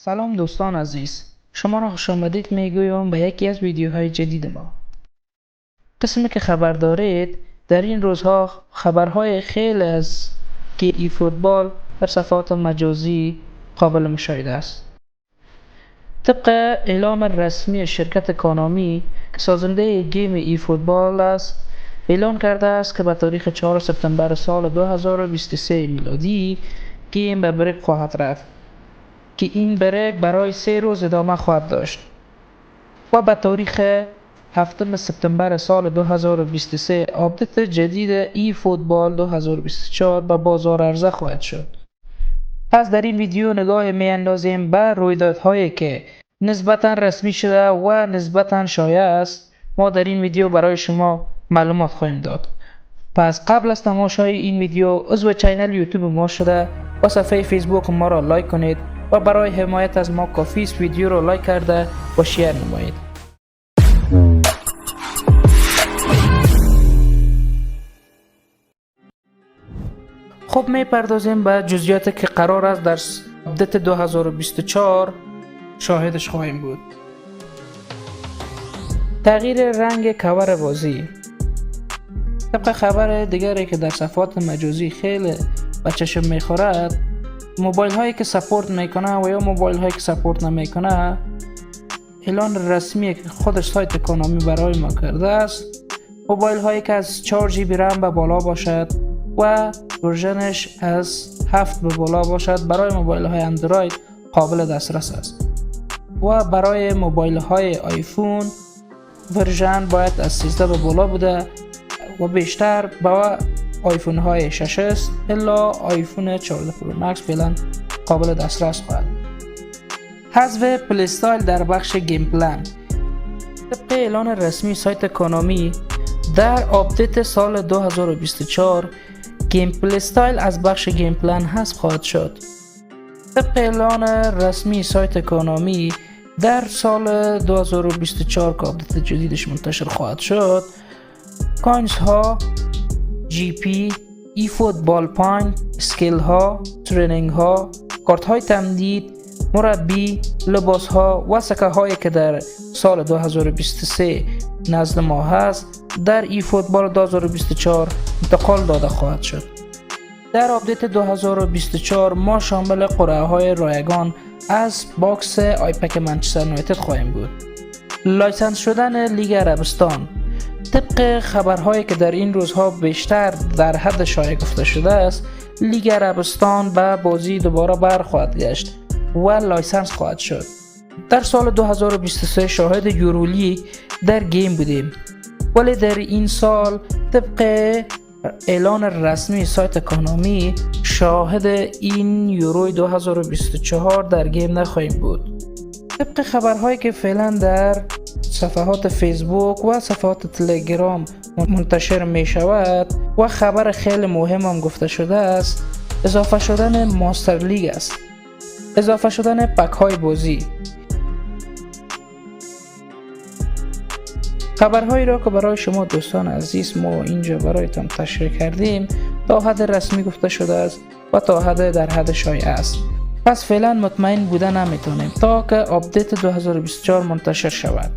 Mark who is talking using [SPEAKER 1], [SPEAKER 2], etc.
[SPEAKER 1] سلام دوستان عزیز، شما را خوش آمدید میگویم به یکی از ویدیوهای جدید ما. قسمی که خبر دارید، در این روزها خبرهای خیلی از ای فوتبال در صفحات مجازی قابل مشاهده است. طبق اعلام رسمی شرکت کانامی که سازنده گیم ای فوتبال است، اعلان کرده است که به تاریخ 4 سپتامبر سال 2023 میلادی گیم به بریک خواهد رفت که این بریک برای 3 روز ادامه خواهد داشت و به تاریخ 7 سپتامبر سال 2023 آپدیت جدید ای فوتبال 2024 به بازار عرضه خواهد شد. پس در این ویدیو نگاه می اندازیم به رویدادهایی که نسبتا رسمی شده و نسبتا شایع است. ما در این ویدیو برای شما معلومات خواهیم داد. پس قبل از تماشای این ویدیو عضو چینل یوتیوب ما شده و صفحه فیسبوک ما را لایک کنید و برای حمایت از ما کافی است ویدیو را لایک کرده و شیر نمایید. خب میپردازیم به جزئیاتی که قرار است در آپدیت 2024 شاهدش خواهیم بود. تغییر رنگ کاور بازی. طبق خبر دیگری که در صفحات مجازی خیلی به چشم میخورد، موبایل هایی که سپورت میکنه و یا موبایل هایی که سپورت نمیکنه، اعلان رسمی که خودش سایت کانامی برای ما کرده است، موبایل هایی که از 4 جی بی رم به بالا باشد و ورژنش از 7 به بالا باشد برای موبایل های اندروید قابل دسترس است و برای موبایل های آیفون ورژن باید از 13 به بالا بوده و بیشتر با آیفون های 6s الا آیفون 14 پرو مکس فعلا قابل دسترس خواهد. حذف پلی استایل در بخش گیم پلن. طبق اعلان رسمی سایت کانامی، در آپدیت سال 2024 گیم پلی استایل از بخش گیم پلن حذف خواهد شد. طبق اعلان رسمی سایت کانامی، در سال 2024 که آپدیت جدیدش منتشر خواهد شد، کوینز ها، جی پی، ای فوتبال پوینت، اسکیل ها، ترینینگ ها، کارت های تمدید، مربی، لباس ها و سکه هایی که در سال 2023 نزد ما هست در ای فوتبال 2024 انتقال داده خواهد شد. در آپدیت 2024 ما شامل قرعه های رایگان از باکس آیپک منچستر یونایتد خواهیم بود. لایسنس شدن لیگ عربستان. طبق خبرهایی که در این روزها بیشتر در حد شایع گفته شده است، لیگ عربستان به بازی دوباره برخواهد گشت و لایسنس خواهد شد. در سال 2023 شاهد یورولیگ در گیم بودیم، ولی در این سال طبق اعلان رسمی سایت کانامی شاهد این یوروی 2024 در گیم نخواهیم بود. طبق خبرهایی که فعلا در صفحات فیسبوک و صفحات تلگرام منتشر می شود و خبر خیلی مهم هم گفته شده است، اضافه شدن ماستر لیگ است، اضافه شدن پک های بازی. خبرهایی را که برای شما دوستان عزیز ما اینجا برایتان تشریح کردیم تا حد رسمی گفته شده است و تا حد در حد شایع است. پس فعلا مطمئن بودن نمیتونیم تا که آپدیت 2024 منتشر شود.